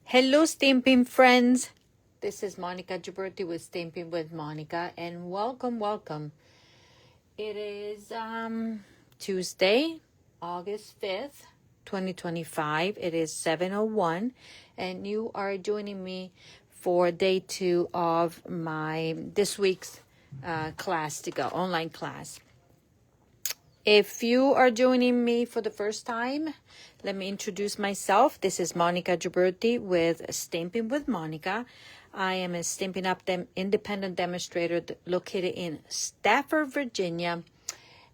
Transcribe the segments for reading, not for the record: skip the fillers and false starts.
Hello, Stampin' friends. This is Monica Gibberti with Stampin' with Monica, and welcome. It is Tuesday, August 5th, 2025. It is 7:01, and you are joining me for day 2 of my this week's class to go, online class. If you are joining me for the first time, let me introduce myself. This is Monica Gibberti with Stampin' with Monica. I am a Stampin' Up! Independent demonstrator located in Stafford, Virginia.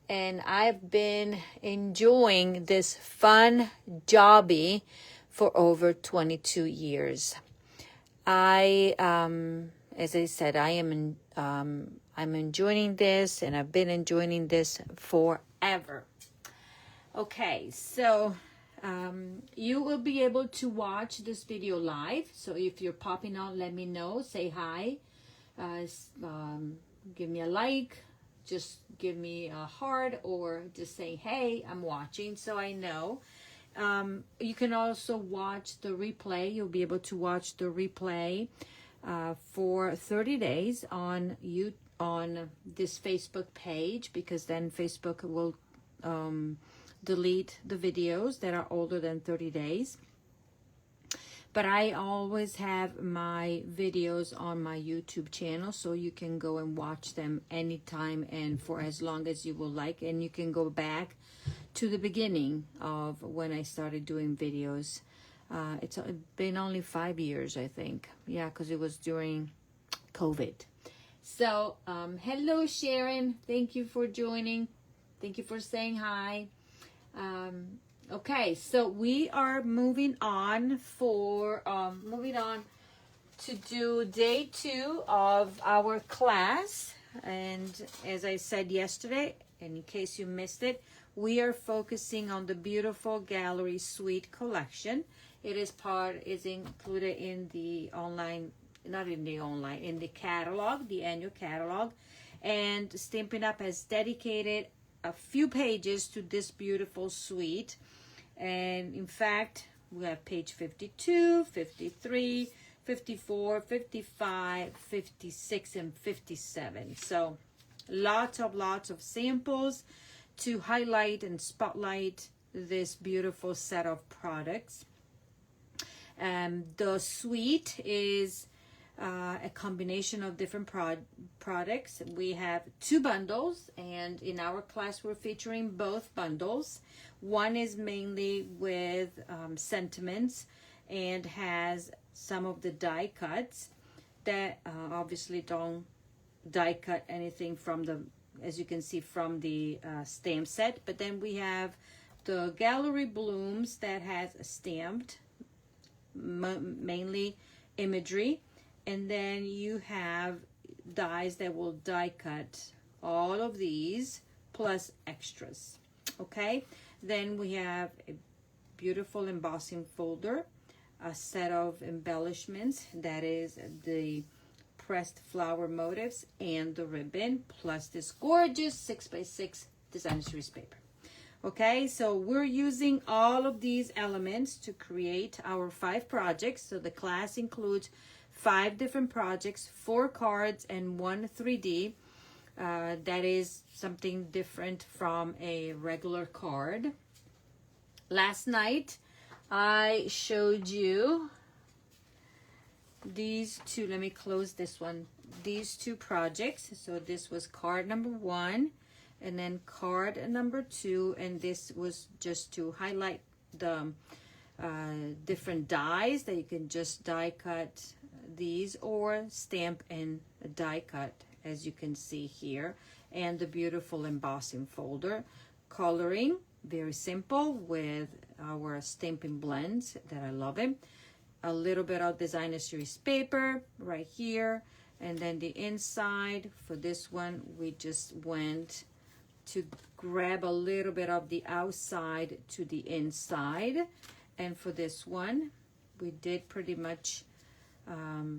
And I've been enjoying this fun jobby for over 22 years. As I said, I'm enjoying this, and I've been enjoying this forever. Okay, so you will be able to watch this video live. So if you're popping out, let me know. Say hi. Give me a like. Just give me a heart, or just say, hey, I'm watching, so I know. You can also watch the replay. You'll be able to watch the replay for 30 days on this Facebook page, because then Facebook will delete the videos that are older than 30 days. But I always have my videos on my YouTube channel, so you can go and watch them anytime and for as long as you will like. And you can go back to the beginning of when I started doing videos. It's been only 5 years, I think. Yeah, because it was during COVID. So, hello, Sharon. Thank you for joining. Thank you for saying hi. Okay, so we are moving on to do day 2 of our class. And as I said yesterday, and in case you missed it, we are focusing on the beautiful gallery suite collection. It is included in the online, in the catalog, the annual catalog. And Stampin' Up! Has dedicated a few pages to this beautiful suite. And in fact, we have page 52, 53, 54, 55, 56, and 57. So lots of samples to highlight and spotlight this beautiful set of products. The suite is a combination of different products. We have 2 bundles, and in our class we're featuring both bundles. One is mainly with sentiments and has some of the die cuts that obviously don't die cut anything from the, as you can see, from the stamp set. But then we have the gallery blooms that has stamped mainly imagery, and then you have dies that will die cut all of these plus extras. Okay, then we have a beautiful embossing folder, a set of embellishments, that is the pressed flower motifs and the ribbon, plus this gorgeous 6x6 designer series paper. Okay, so we're using all of these elements to create our 5 projects. So the class includes 5 different projects, 4 cards, and 1 3D. That is something different from a regular card. Last night, I showed you these 2. Let me close this one. These 2 projects. So this was card number 1. And then card number 2, and this was just to highlight the different dies that you can just die cut these or stamp and die cut, as you can see here. And the beautiful embossing folder. Coloring, very simple, with our Stampin' blends that I love it. A little bit of designer series paper right here. And then the inside, for this one, we just went to grab a little bit of the outside to the inside. And for this one, we did pretty much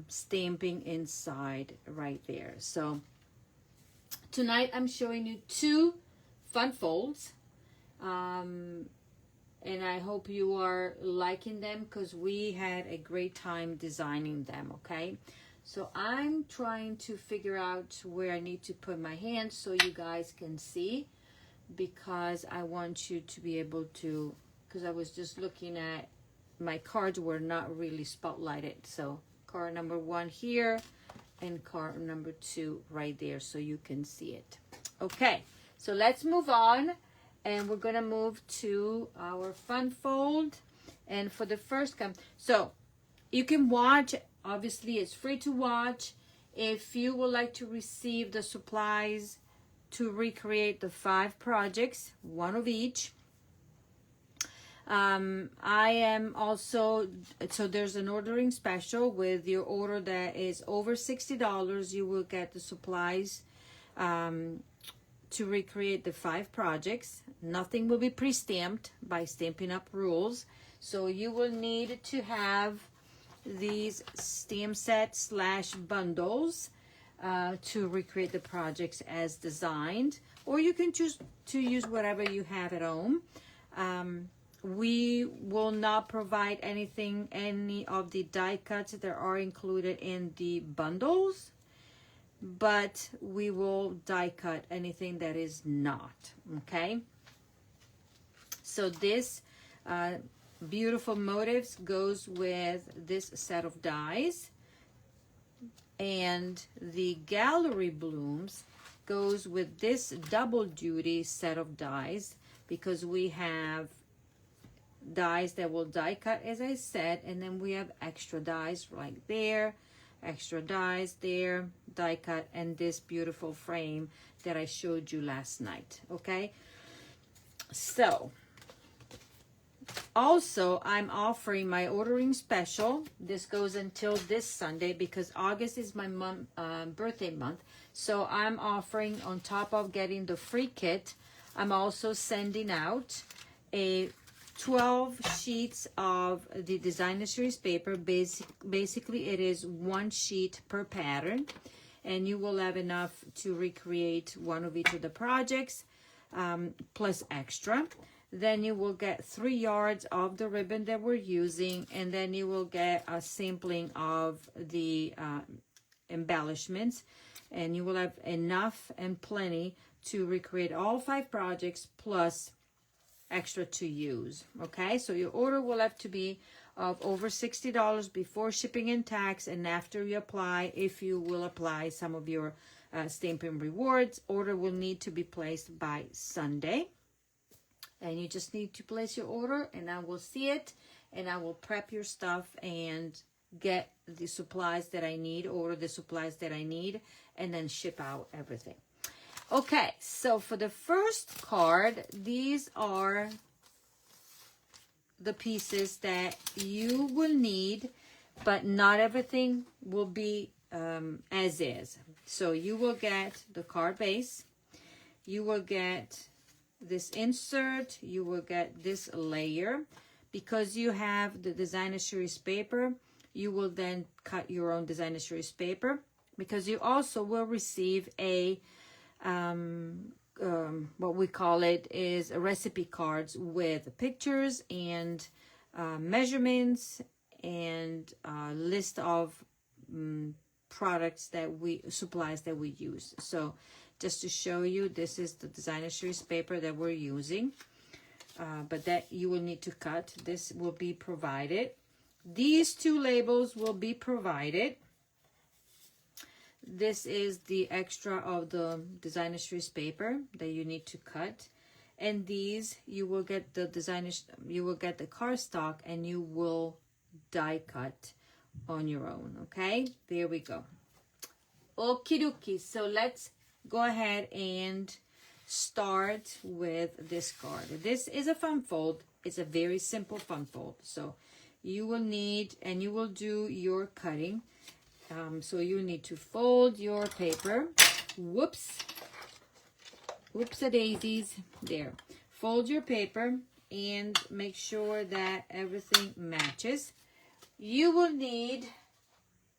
stamping inside right there. So tonight I'm showing you 2 fun folds. and I hope you are liking them because we had a great time designing them. Okay, so I'm trying to figure out where I need to put my hands so you guys can see, because I want you to be able to, because I was just looking at my cards were not really spotlighted. So card number 1 here and card number 2 right there so you can see it. Okay, so let's move on, and we're gonna move to our fun fold. And for the first so you can watch, obviously it's free to watch. If you would like to receive the supplies to recreate the 5 projects, 1 of each, I am also, so there's an ordering special. With your order that is over $60, you will get the supplies to recreate the 5 projects. Nothing will be pre-stamped by Stampin' Up rules, so you will need to have these stamp sets / bundles to recreate the projects as designed, or you can choose to use whatever you have at home. We will not provide any of the die cuts that are included in the bundles, but we will die cut anything that is not. Okay, so this beautiful motifs goes with this set of dies, and the gallery blooms goes with this double duty set of dies, because we have dies that will die cut, as I said, and then we have extra dies right there, extra dies there, die cut, and this beautiful frame that I showed you last night. Okay, so also I'm offering my ordering special. This goes until this Sunday because August is my birthday month. So I'm offering, on top of getting the free kit, I'm also sending out a 12 sheets of the designer series paper. Basically it is 1 sheet per pattern, and you will have enough to recreate 1 of each of the projects, plus extra. Then you will get 3 yards of the ribbon that we're using, and then you will get a sampling of the embellishments, and you will have enough and plenty to recreate all 5 projects plus extra to use. Okay, so your order will have to be of over $60 before shipping and tax, and after you apply, if you will apply some of your Stampin' rewards, order will need to be placed by Sunday. And you just need to place your order, and I will see it, and I will prep your stuff and get the supplies that I need, order the supplies that I need, and then ship out everything. Okay, so for the first card, these are the pieces that you will need, but not everything will be as is. So you will get the card base, you will get this insert, you will get this layer. Because you have the designer series paper, you will then cut your own designer series paper, because you also will receive a what we call it is a recipe cards with pictures and measurements and a list of products supplies that we use. So just to show you, this is the designer series paper that we're using, but that you will need to cut. This will be provided. These 2 labels will be provided. This is the extra of the designer series paper that you need to cut, and these you will get the you will get the cardstock, and you will die cut on your own. Okay, there we go. Okie dokie. So let's go ahead and start with this card. This is a fun fold. It's a very simple fun fold. So you will need, and you will do your cutting. So you need to fold your paper. Whoops. Whoops-a-daisies. There. Fold your paper and make sure that everything matches. You will need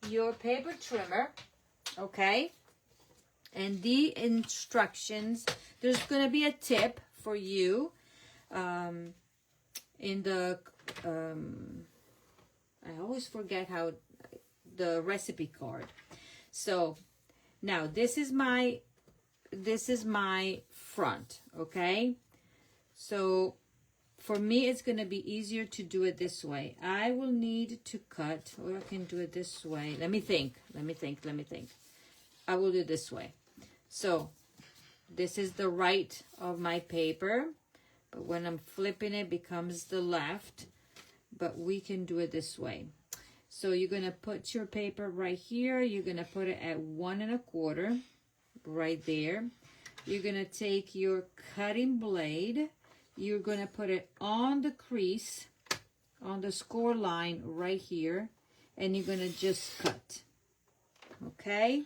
your paper trimmer. Okay. And the instructions, there's going to be a tip for you. in the, I always forget how, the recipe card. So now this is my front, okay? So for me, it's going to be easier to do it this way. I will need to cut, or I can do it this way. Let me think. I will do it this way. So this is the right of my paper, but when I'm flipping it becomes the left, but we can do it this way. So you're going to put your paper right here. You're going to put it at 1 1/4 right there. You're going to take your cutting blade. You're going to put it on the crease, on the score line right here, and you're going to just cut. Okay?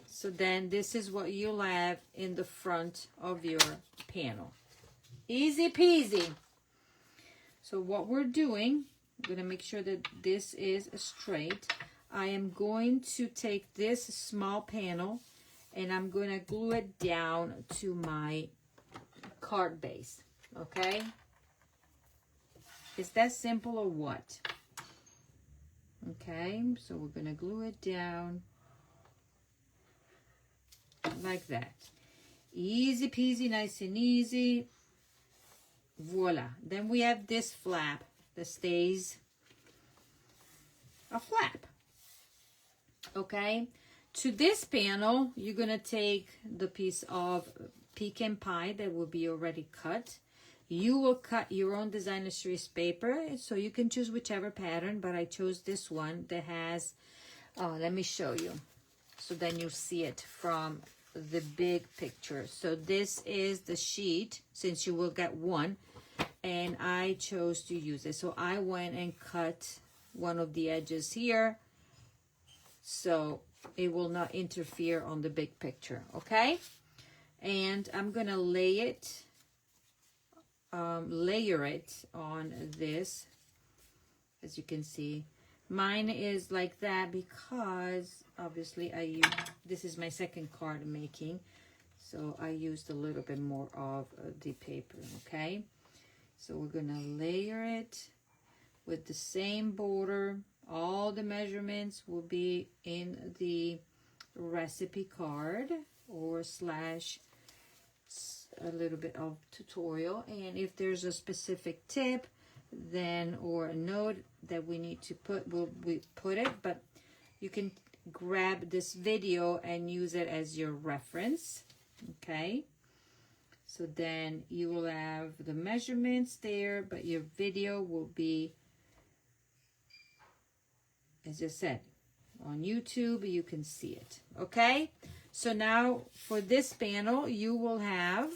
So then this is what you'll have in the front of your panel. Easy peasy. So what we're doing, I'm going to make sure that this is straight. I am going to take this small panel and I'm going to glue it down to my card base. Okay? Is that simple or what? Okay, so we're going to glue it down like that. Easy peasy, nice and easy. Voila. Then we have this flap that stays a flap. Okay, to this panel, you're going to take the piece of pecan pie that will be already cut. You will cut your own designer series paper, so you can choose whichever pattern, but I chose this one that has, oh, let me show you, so then you see it from the big picture. So this is the sheet, since you will get one, and I chose to use it. So I went and cut one of the edges here, so it will not interfere on the big picture, okay? And I'm gonna layer it on this. As you can see, mine is like that because obviously this is my second card making, so I used a little bit more of the paper. Okay, so we're gonna layer it with the same border. All the measurements will be in the recipe card or slash a little bit of tutorial, and if there's a specific tip then or a note that we need to put, we put it, but you can grab this video and use it as your reference. Okay, so then you will have the measurements there, but your video will be, as I said, on YouTube. You can see it. Okay, so now for this panel you will have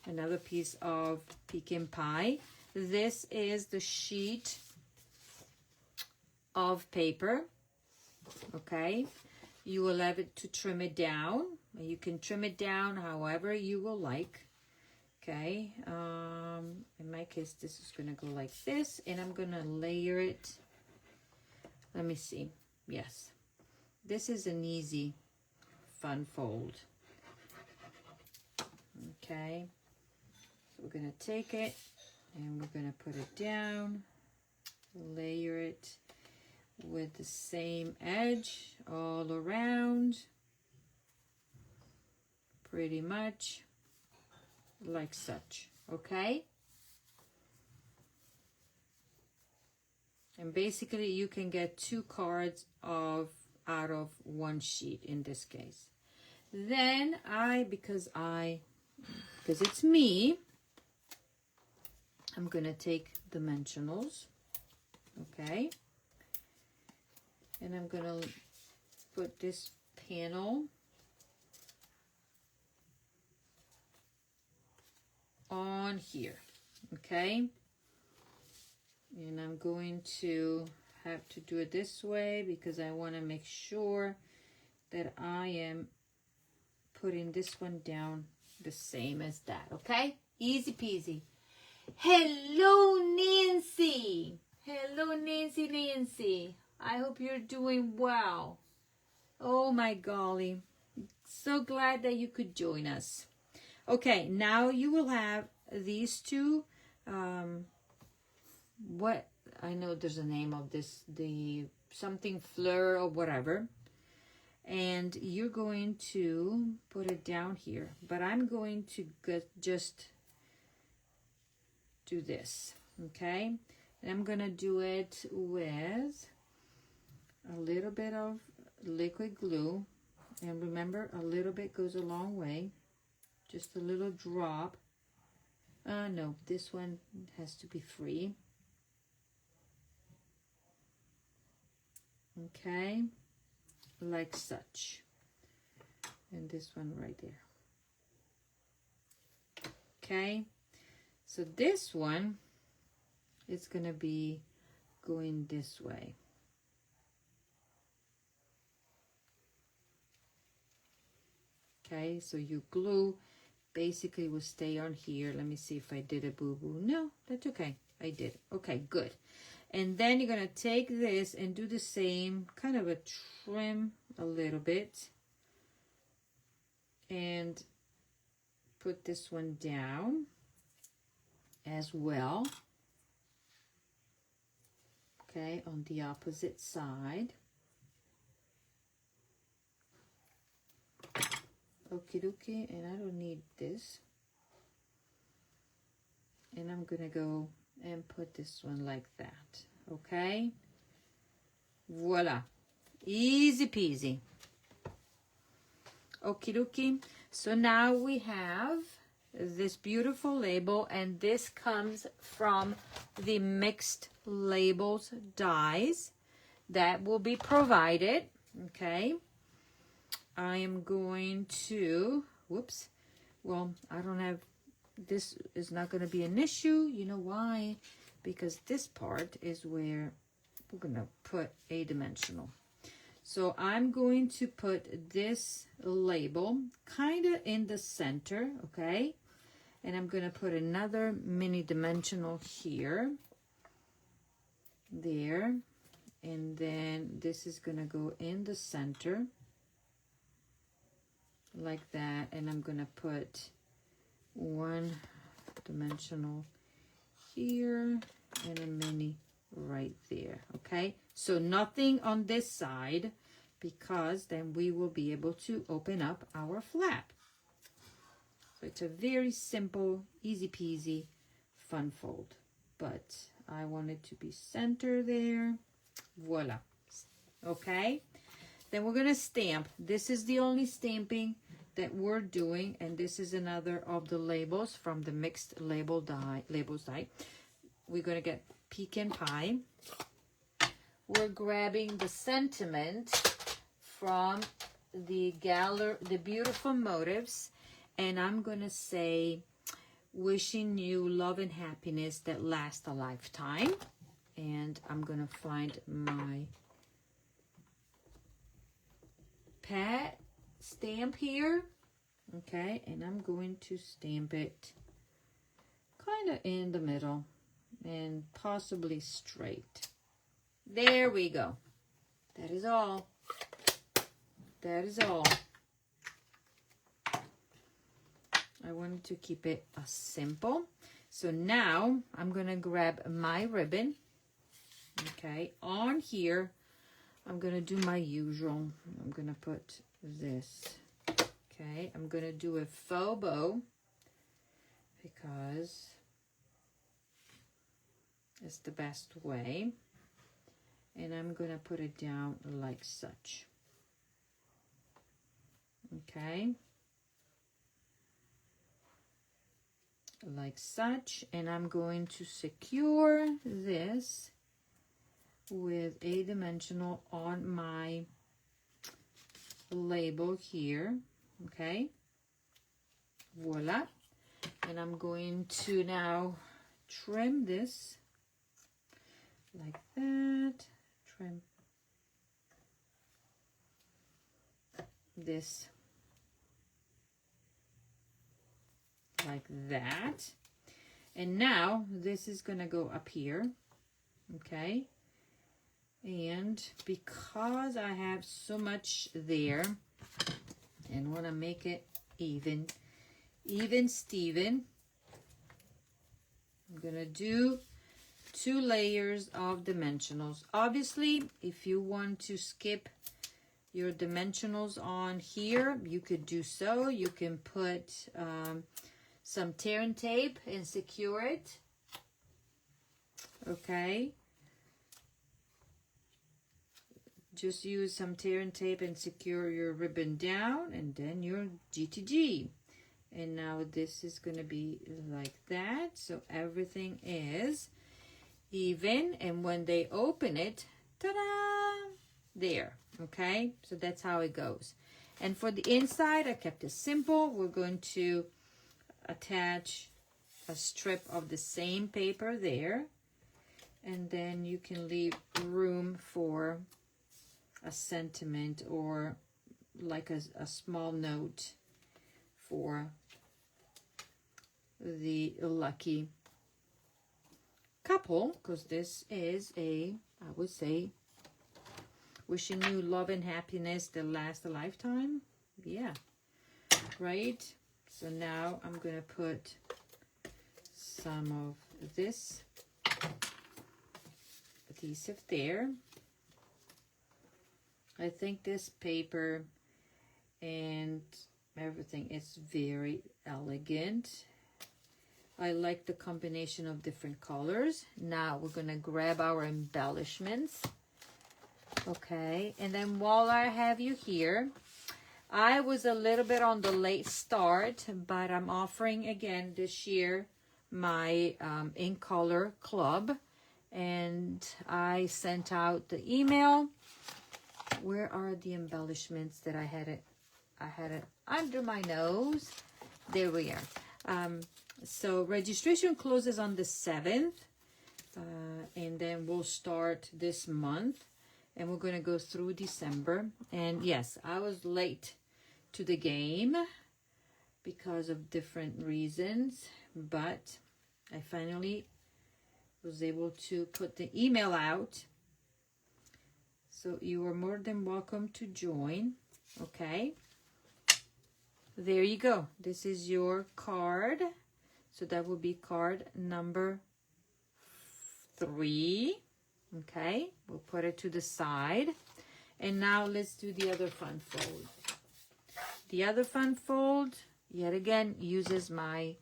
another piece of pecan pie. This is the sheet of paper. Okay, you will have it to trim it down. You can trim it down however you will like. Okay, in my case this is gonna go like this, and I'm gonna layer it. Let me see. Yes, this is an easy fun fold. Okay, so we're gonna take it and we're gonna put it down, layer it with the same edge all around, pretty much like such. Okay, and basically you can get 2 cards out of one sheet in this case. Then because it's me, I'm gonna take dimensionals, okay, and I'm gonna put this panel on here, okay, and I'm going to have to do it this way because I want to make sure that I am putting this one down the same as that. Okay, easy peasy. Hello Nancy. Hello Nancy. I hope you're doing well. Oh my golly, so glad that you could join us. Okay, now you will have these two, what, I know there's a name of this, the something fleur or whatever. And you're going to put it down here. But I'm going to just do this, okay? And I'm gonna do it with a little bit of liquid glue. And remember, a little bit goes a long way. Just a little drop. No, this one has to be free. Okay, like such. And this one right there. Okay, so this one is gonna be going this way. Okay, so you glue basically will stay on here. Let me see if I did a boo-boo. No, that's okay. I did. Okay, good. And then you're going to take this and do the same, kind of a trim a little bit. And put this one down as well. Okay, on the opposite side. Okie dokie, and I don't need this. And I'm gonna go and put this one like that, okay? Voila, easy peasy. Okie dokie, so now we have this beautiful label, and this comes from the mixed labels dies that will be provided, okay? I am going to, whoops, well, I don't have, this is not going to be an issue. You know why? Because this part is where we're going to put a dimensional. So I'm going to put this label kind of in the center, okay? And I'm going to put another mini dimensional here, there, and then this is going to go in the center like that, and I'm going to put one dimensional here and a mini right there, okay? So nothing on this side, because then we will be able to open up our flap. So it's a very simple, easy peasy, fun fold. But I want it to be center there. Voila. Okay? Then we're going to stamp. This is the only stamping that we're doing, and this is another of the labels from the mixed labels die. We're going to get pecan pie. We're grabbing the sentiment from the Beautiful Motives, and I'm going to say, wishing you love and happiness that last a lifetime. And I'm going to find my pat stamp here, okay, and I'm going to stamp it kind of in the middle and possibly straight. There we go. That is all. That is all. I wanted to keep it simple. So now I'm going to grab my ribbon, okay, on here. I'm going to do my usual. I'm going to put this, okay. I'm going to do a faux bow because it's the best way. And I'm going to put it down like such, okay. Like such. And I'm going to secure this with a dimensional on my label here, okay. Voila. And I'm going to now trim this like that. Trim this like that. And now this is going to go up here, okay. And because I have so much there and want to make it even Steven, I'm gonna do 2 layers of dimensionals. Obviously, if you want to skip your dimensionals on here, you could do so. You can put some tear and tape and secure it. Okay. Just use some tear and tape and secure your ribbon down, and then your GTG. And now this is going to be like that. So everything is even. And when they open it, ta-da! There. Okay? So that's how it goes. And for the inside, I kept it simple. We're going to attach a strip of the same paper there. And then you can leave room for a sentiment or like a small note for the lucky couple, because this is I would say, wishing you love and happiness that lasts a lifetime. Yeah, right? So now I'm gonna put some of this adhesive there. I think this paper and everything is very elegant. I like the combination of different colors. Now we're gonna grab our embellishments. Okay, and then while I have you here, I was a little bit on the late start, but I'm offering again this year my In Color Club, and I sent out the email. Where are the embellishments that I had it under my nose? There we are. So registration closes on the 7th, and then we'll start this month, and we're going to go through December. And yes, I was late to the game because of different reasons, but I finally was able to put the email out. So you are more than welcome to join. Okay. There you go. This is your card. So that will be card number 3. Okay. We'll put it to the side. And now let's do the other fun fold. The other fun fold, yet again, uses my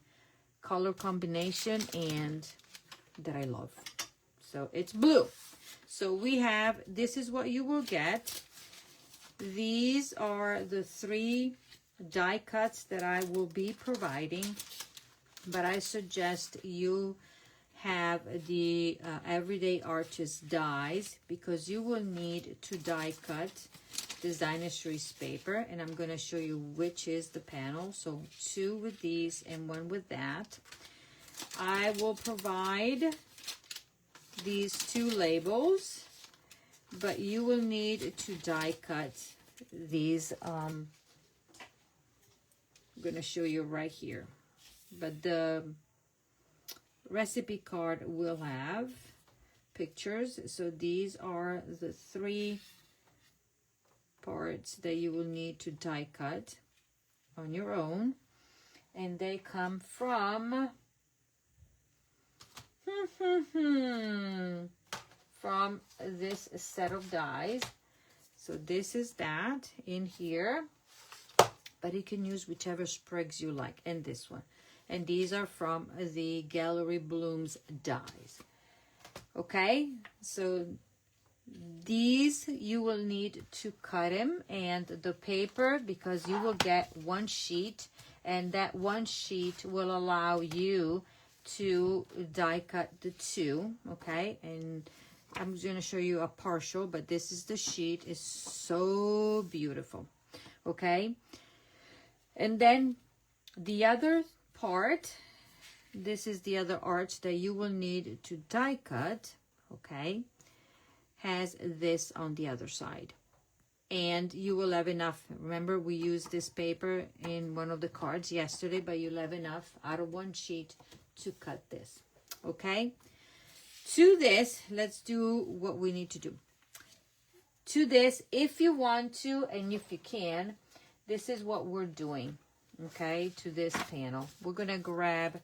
color combination and that I love. So it's blue. So we have, this is what you will get. These are the 3 die cuts that I will be providing, but I suggest you have the Everyday Artist dies, because you will need to die cut designer series paper, and I'm going to show you which is the panel. So 2 with these and 1 with that. I will provide these 2 labels, but you will need to die cut these. I'm going to show you right here, but the recipe card will have pictures. So these are the 3 parts that you will need to die cut on your own, and they come from from this set of dies. So this is that in here, but you can use whichever sprigs you like, and this one. And these are from the Gallery Blooms dies. Okay, so these you will need to cut them, and the paper, because you will get 1 sheet, and that 1 sheet will allow you to die cut the 2. Okay, and I'm going to show you a partial, but this is the sheet. It's so beautiful. Okay, and then the other part, this is the other arch that you will need to die cut. Okay, has this on the other side, and you will have enough. Remember, we used this paper in one of the cards yesterday, but you'll have enough out of 1 sheet to cut this. Okay, to this, let's do what we need to do. To this, if you want to and if you can, this is what we're doing. Okay, to this panel, we're gonna grab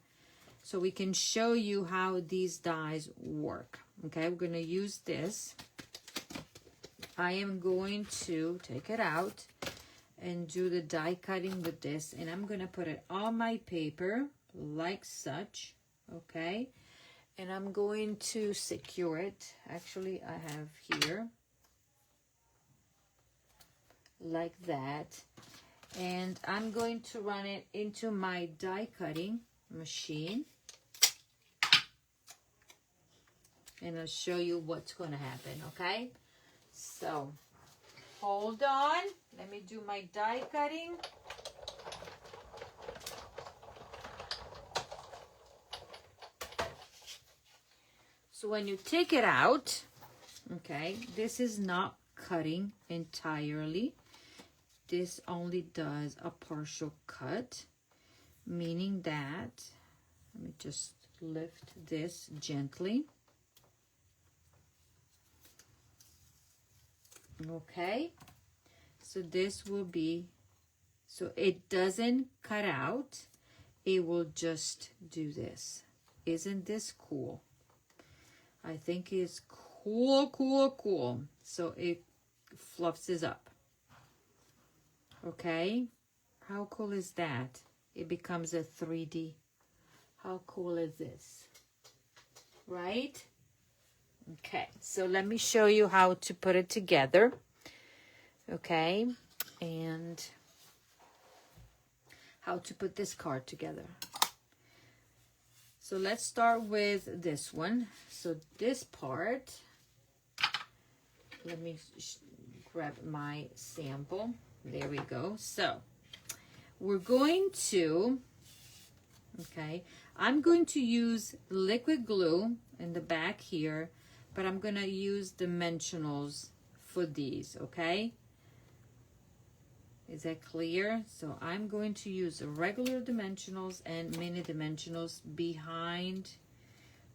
so we can show you how these dies work. Okay, we're going to use this. I am going to take it out and do the die cutting with this, and I'm going to put it on my paper like such. Okay, and I'm going to secure it. Actually, I have here like that, and I'm going to run it into my die cutting machine, and I'll show you what's going to happen. Okay, so hold on, let me do my die cutting. So when you take it out, okay, this is not cutting entirely. This only does a partial cut, meaning that, let me just lift this gently. Okay, so this will be, so it doesn't cut out, it will just do this. Isn't this cool? I think it's cool. So it fluffs this up. Okay, how cool is that? It becomes a 3D. How cool is this? Right? Okay, so let me show you how to put it together. Okay, and how to put this card together. So let's start with this one. So this part, let me grab my sample. There we go. So we're going to, okay, I'm going to use liquid glue in the back here, but I'm going to use dimensionals for these, okay? Is that clear? So I'm going to use regular dimensionals and mini dimensionals behind.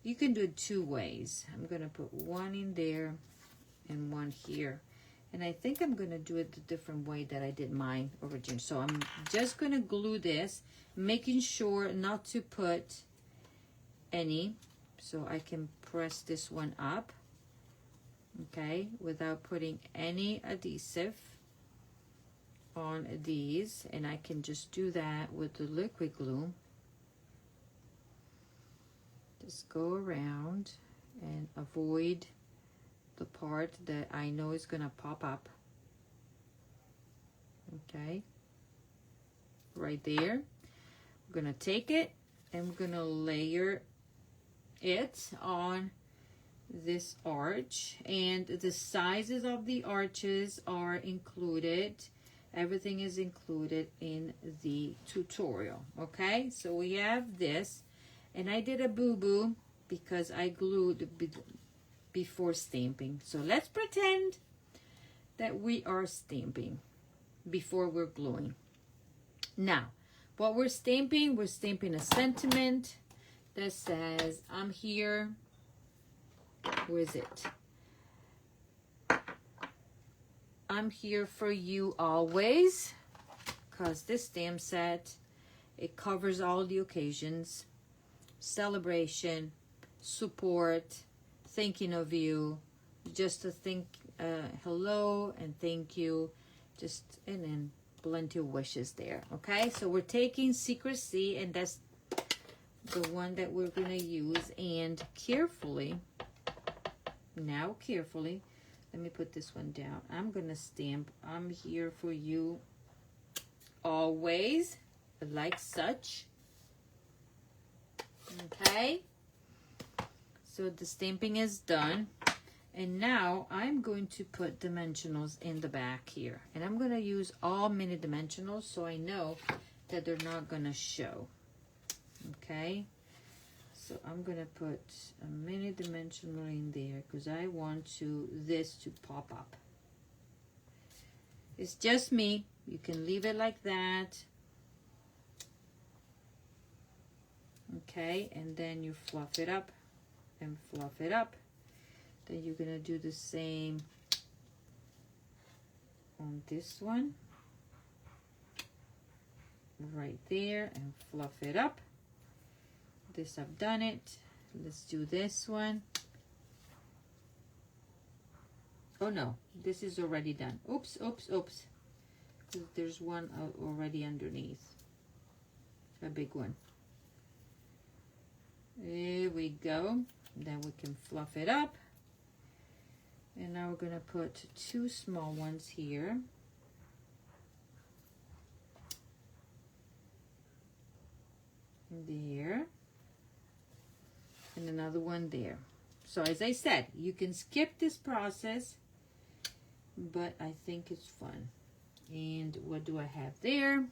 You can do it two ways. I'm going to put one in there and one here. And I think I'm going to do it the different way that I did mine originally. So I'm just going to glue this, making sure not to put any. So I can press this one up, okay, without putting any adhesive on these. And I can just do that with the liquid glue. Just go around and avoid the part that I know is gonna pop up. Okay, right there. We're gonna take it and we're gonna layer it on this arch, and the sizes of the arches are included. Everything is included in the tutorial. Okay, so we have this, and I did a boo-boo because I glued before stamping. So let's pretend that we are stamping before we're gluing. Now, what we're stamping a sentiment that says, I'm here. Where is it? I'm here for you always, because this stamp set, it covers all the occasions: celebration, support, thinking of you, just to think hello and thank you, just, and then plenty of wishes there. Okay, so we're taking secrecy, and that's the one that we're gonna use. And carefully, now carefully, let me put this one down. I'm gonna stamp, I'm here for you always, like such. Okay, so the stamping is done, and now I'm going to put dimensionals in the back here, and I'm going to use all mini dimensionals so I know that they're not going to show. Okay, so I'm going to put a mini dimensional in there because I want this to pop up. It's just me. You can leave it like that. Okay, and then you fluff it up and fluff it up. Then you're gonna do the same on this one right there and fluff it up. This I've done it. Let's do this one. Oh no, this is already done. Oops, oops, oops. There's one already underneath. A big one. There we go. Then we can fluff it up. And now we're gonna put 2 small ones here. There. And another one there. So as I said, you can skip this process, but I think it's fun. And what do I have there?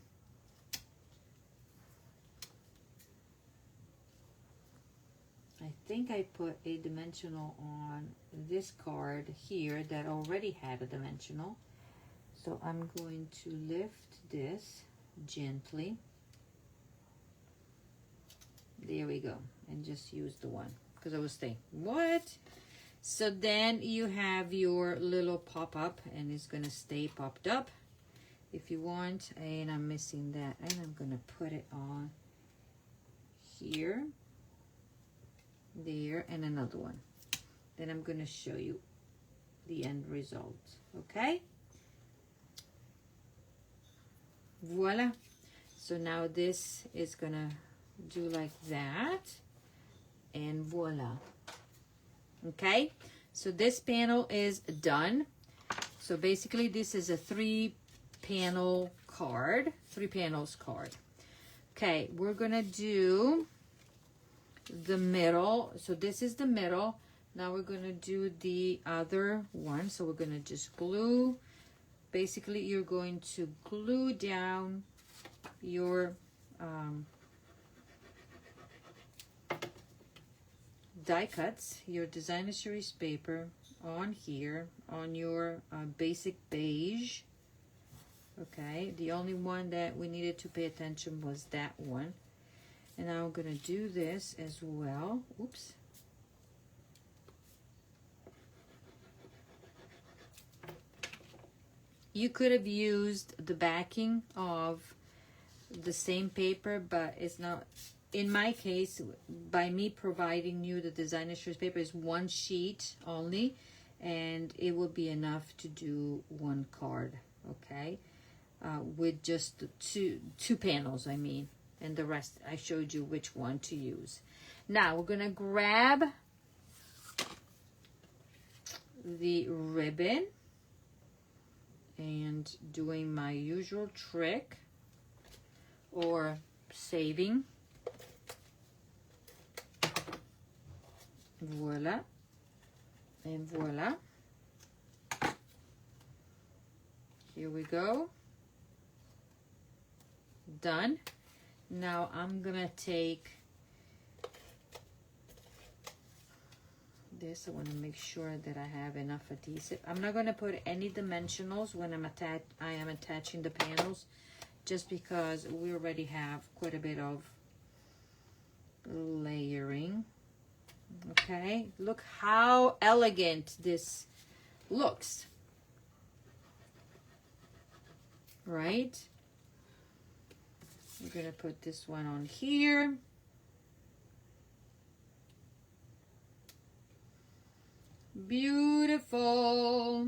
I think I put a dimensional on this card here that already had a dimensional. So I'm going to lift this gently. There we go. And just use the one. Because I was thinking, what? So then you have your little pop-up, and it's going to stay popped up if you want. And I'm missing that. And I'm going to put it on here. There, and another one. Then I'm going to show you the end result. Okay? Voila. So now this is going to do like that. And voila. Okay? So this panel is done. So basically this is a 3-panel card. 3 panels card. Okay, we're going to do the middle. So this is the middle. Now we're going to do the other one. So we're going to just glue. Basically, you're going to glue down your die cuts, your designer series paper on here, on your basic beige. Okay, the only one that we needed to pay attention was that one. And now I'm going to do this as well. Oops. You could have used the backing of the same paper, but it's not. In my case, by me providing you the designer series paper is 1 sheet only, and it will be enough to do 1 card, okay? With just the two panels, I mean. And the rest, I showed you which one to use. Now, we're going to grab the ribbon and doing my usual trick or saving. Voila. And voila. Here we go. Done. Now I'm gonna take this. I want to make sure that I have enough adhesive. I'm not gonna put any dimensionals when I am attaching the panels, just because we already have quite a bit of layering. Okay, look how elegant this looks, right? We're gonna put this one on here. Beautiful.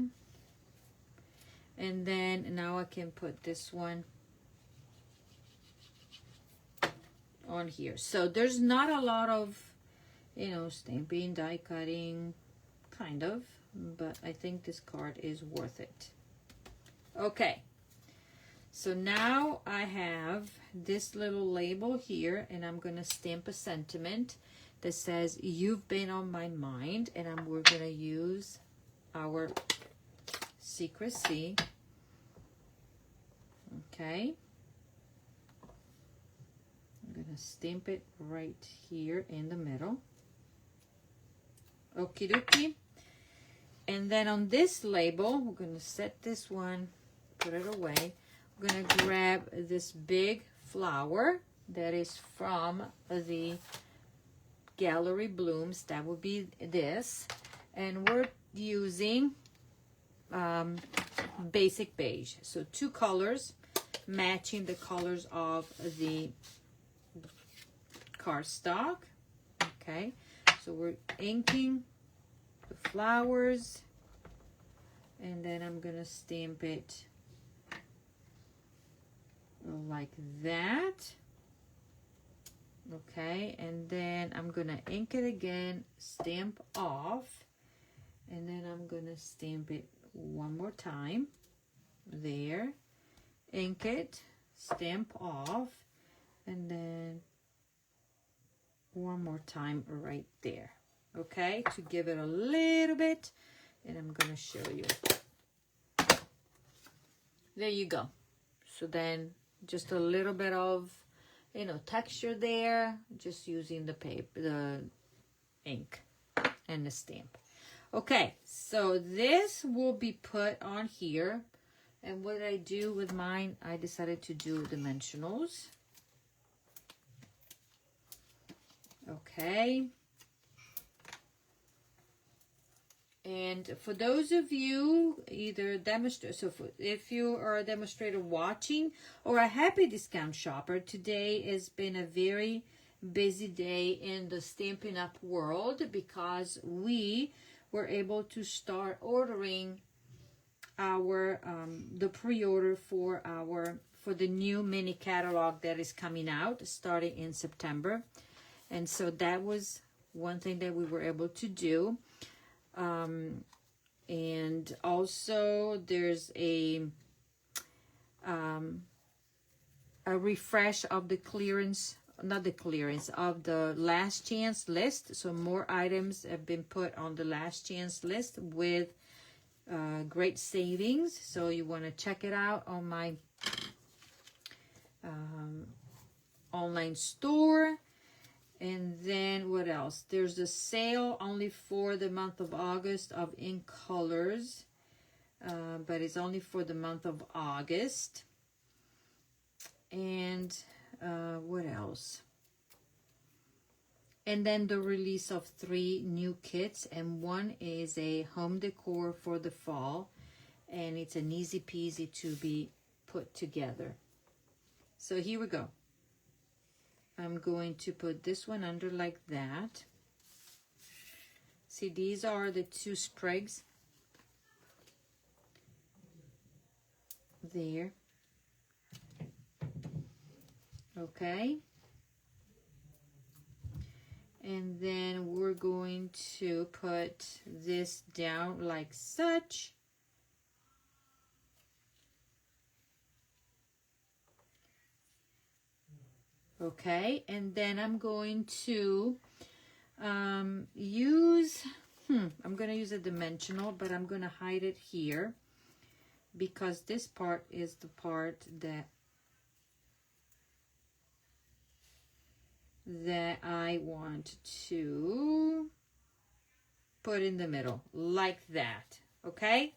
And then now I can put this one on here. So there's not a lot of, you know, stamping, die cutting, kind of, but I think this card is worth it. Okay. So now I have this little label here, and I'm going to stamp a sentiment that says, "You've been on my mind," and we're going to use our secrecy. Okay. I'm going to stamp it right here in the middle. Okie dokie. And then on this label, we're going to set this one, put it away. We're going to grab this big flower that is from the Gallery Blooms. That would be this. And we're using basic beige. So 2 colors matching the colors of the cardstock. Okay, so we're inking the flowers, and then I'm gonna stamp it like that. Okay, and then I'm gonna ink it again, stamp off, and then I'm gonna stamp it one more time there, ink it, stamp off, and then one more time right there. Okay, to give it a little bit, and I'm gonna show you. There you go. So then just a little bit of, you know, texture there, just using the paper, the ink and the stamp. Okay, so this will be put on here. And what did I do with mine? I decided to do dimensionals. Okay. And for those of you either demonstrate, so if you are a demonstrator watching or a happy discount shopper, today has been a very busy day in the Stampin' Up world because we were able to start ordering our the pre-order for the new mini catalog that is coming out starting in September. And so that was one thing that we were able to do. And also there's a refresh of the clearance, not the clearance, of the last chance list. So more items have been put on the last chance list with great savings. So you want to check it out on my online store. And then what else? There's a sale only for the month of August of ink colors, but it's only for the month of August. And what else? And then the release of 3 new kits, and one is a home decor for the fall, and it's an easy peasy to be put together. So here we go. I'm going to put this one under like that. See, these are the 2 sprigs there. Okay. And then we're going to put this down like such. Okay, and then I'm going to use, I'm going to use a dimensional, but I'm going to hide it here because this part is the part that I want to put in the middle, like that, okay?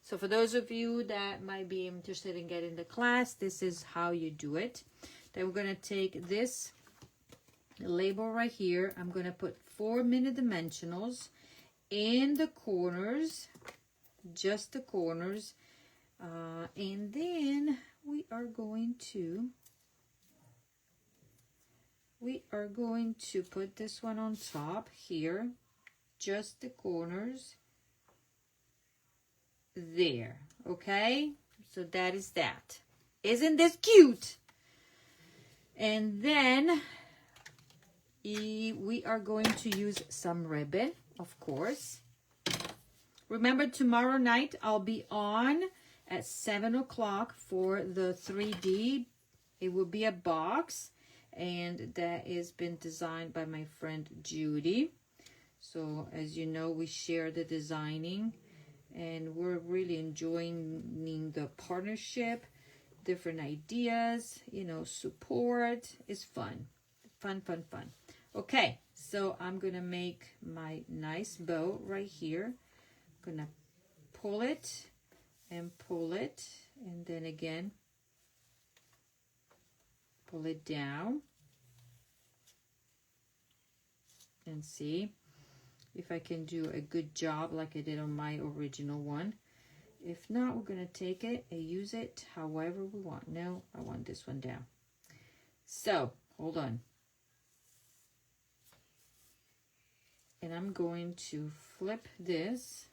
So for those of you that might be interested in getting the class, this is how you do it. Then we're going to take this label right here. I'm going to put 4 mini dimensionals in the corners, just the corners. And then we are going to put this one on top here, just the corners there. Okay, so that is that. Isn't this cute? And then we are going to use some ribbon, of course. Remember, tomorrow night I'll be on at 7 o'clock for the 3D. It will be a box, and that has been designed by my friend Judy. So as you know, we share the designing, and we're really enjoying the partnership, different ideas, you know, support. Is fun. Fun. Okay, so I'm gonna make my nice bow right here. I'm gonna pull it and pull it, and then again pull it down, and see if I can do a good job like I did on my original one. If not, we're gonna take it and use it however we want. No, I want this one down. So hold on. And I'm going to flip this.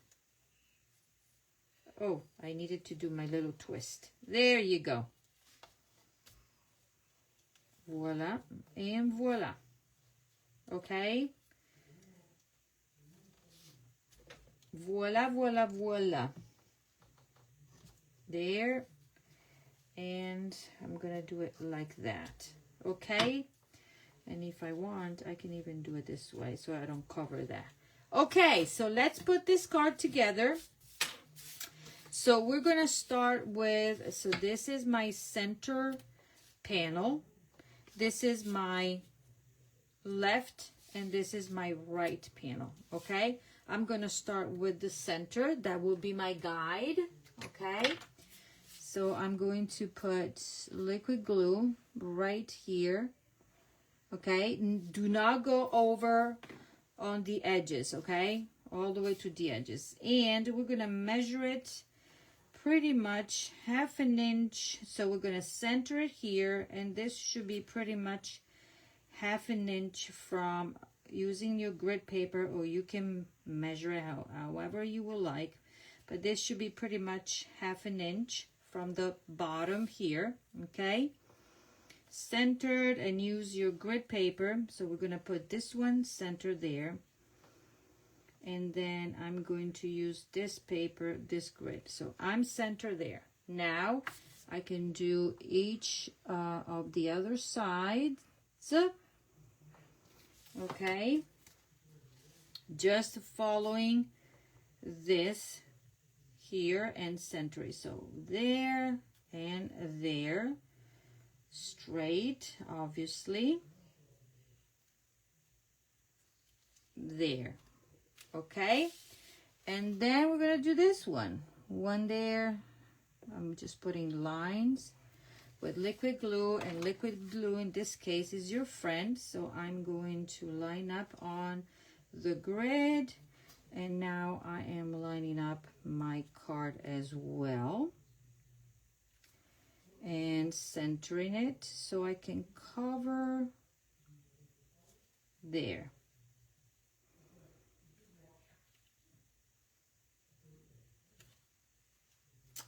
Oh, I needed to do my little twist. There you go. Voila, and voila. Okay? Voila, voila, voila. There. And I'm gonna do it like that. Okay? And if I want, I can even do it this way so I don't cover that. Okay, so let's put this card together. So we're going to start with, so this is my center panel. This is my left and this is my right panel, okay? I'm going to start with the center. That will be my guide, okay? So I'm going to put liquid glue right here. Okay, do not go over on the edges, okay? All the way to the edges. And we're going to measure it pretty much 1/2 inch. So we're going to center it here. And this should be pretty much 1/2 inch from using your grid paper, or you can measure it however you will like. But this should be pretty much 1/2 inch from the bottom here, okay? Centered, and use your grid paper. So we're going to put this one center there, and then I'm going to use this paper, this grid. So I'm center there. Now I can do each of the other sides, okay, just following this here and center it. So there and there, straight, obviously, there, okay? And then we're gonna do this one there. I'm just putting lines with liquid glue, and liquid glue in this case is your friend. So I'm going to line up on the grid, and now I am lining up my card as well and centering it so I can cover there.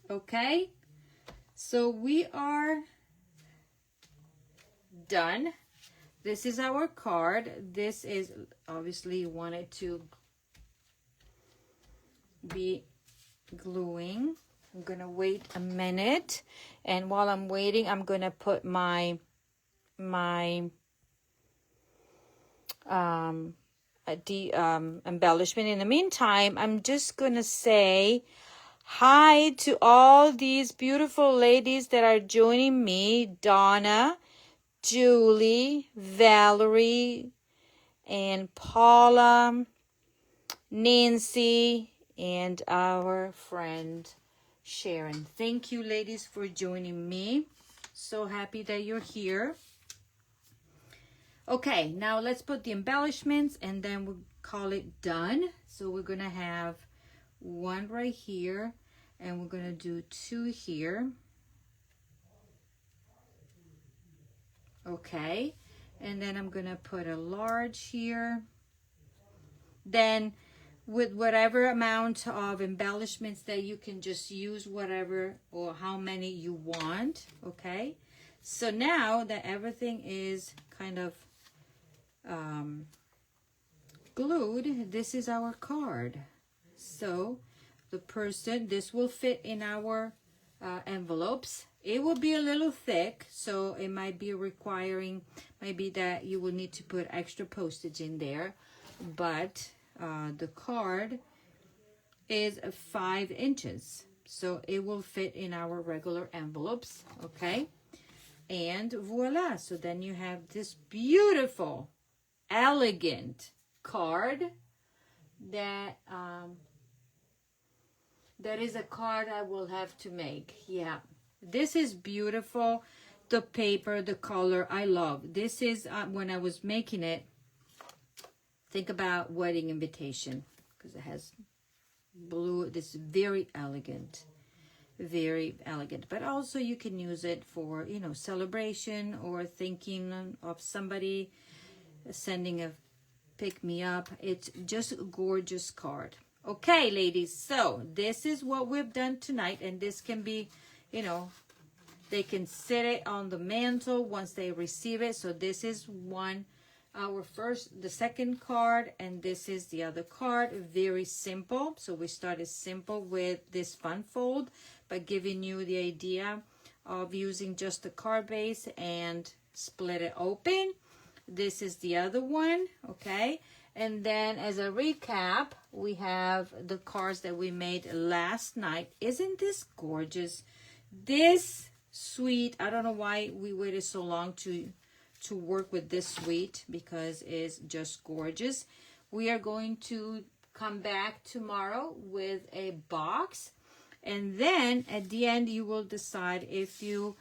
Okay, so we are done. This is our card. This is obviously you want it to be gluing. I'm gonna wait a minute, and while I'm waiting, I'm gonna put my embellishment. In the meantime, I'm just gonna say hi to all these beautiful ladies that are joining me: Donna, Julie, Valerie, and Paula, Nancy, and our friend Sharon. Thank you, ladies, for joining me. So happy that you're here. Okay, now let's put the embellishments, and then we'll call it done. So we're gonna have one right here, and we're gonna do 2 here. Okay, and then I'm gonna put a large here. Then with whatever amount of embellishments that you can just use whatever or how many you want, okay? So now that everything is kind of glued, this is our card. So the person, this will fit in our envelopes. It will be a little thick, so it might be requiring, maybe that you will need to put extra postage in there, but the card is 5 inches, so it will fit in our regular envelopes, okay? And voila, so then you have this beautiful, elegant card that that is a card I will have to make. Yeah, this is beautiful. The paper, the color, I love. This is when I was making it, think about wedding invitation, because it has blue. This is very elegant, but also you can use it for, you know, celebration or thinking of somebody, sending a pick me up. It's just a gorgeous card. Okay, ladies, so this is what we've done tonight, and this can be, you know, they can sit it on the mantle once they receive it. So this is the second card, and this is the other card. Very simple. So we started simple with this fun fold, but giving you the idea of using just the card base and split it open. This is the other one, okay? And then as a recap, we have the cards that we made last night. Isn't this gorgeous? This suite, I don't know why we waited so long to work with this suite, because it's just gorgeous. We are going to come back tomorrow with a box, and then at the end you will decide if you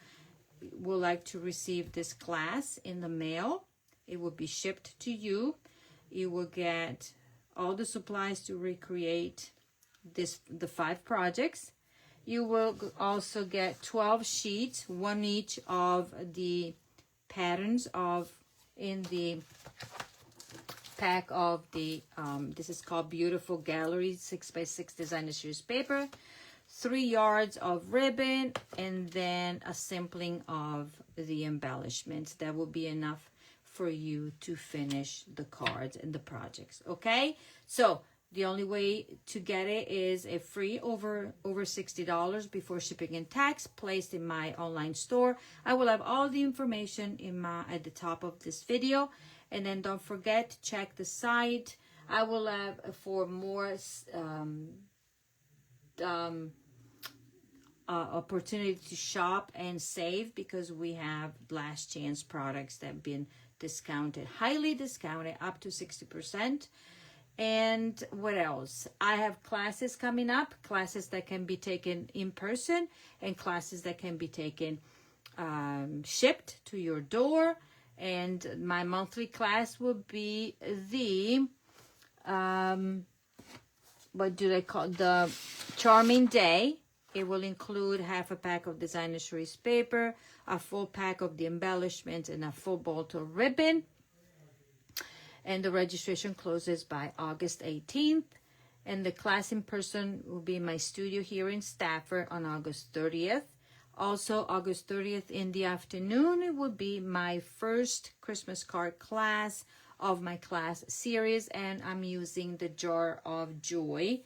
would like to receive this class in the mail. It will be shipped to you. You will get all the supplies to recreate the 5 projects. You will also get 12 sheets, one each of the patterns in the pack of the this is called Beautiful Gallery 6x6 Designer Series paper, 3 yards of ribbon, and then a sampling of the embellishments. That will be enough for you to finish the cards and the projects. Okay, so the only way to get it is a free over $60 before shipping and tax, placed in my online store. I will have all the information at the top of this video, and then don't forget to check the site. I will have for more opportunity to shop and save, because we have last chance products that have been discounted, highly discounted, up to 60%. And what else? I have classes coming up, classes that can be taken in person and classes that can be taken shipped to your door. And my monthly class will be the what do they call, the Charming Day. It will include half a pack of designer series paper, a full pack of the embellishments, and a full bolt of ribbon. And the registration closes by August 18th. And the class in person will be in my studio here in Stafford on August 30th. Also, August 30th in the afternoon, it will be my first Christmas card class of my class series. And I'm using the Jar of Joy,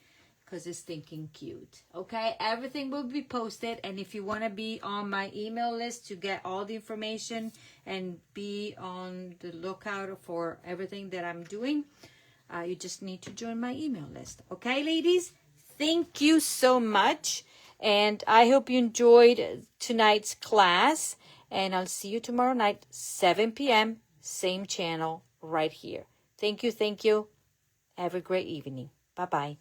because it's stinking cute. Okay, everything will be posted, and if you want to be on my email list to get all the information and be on the lookout for everything that I'm doing, you just need to join my email list. Okay, ladies, thank you so much, and I hope you enjoyed tonight's class, and I'll see you tomorrow night, 7 p.m., same channel right here. Thank you. Have a great evening. Bye-bye.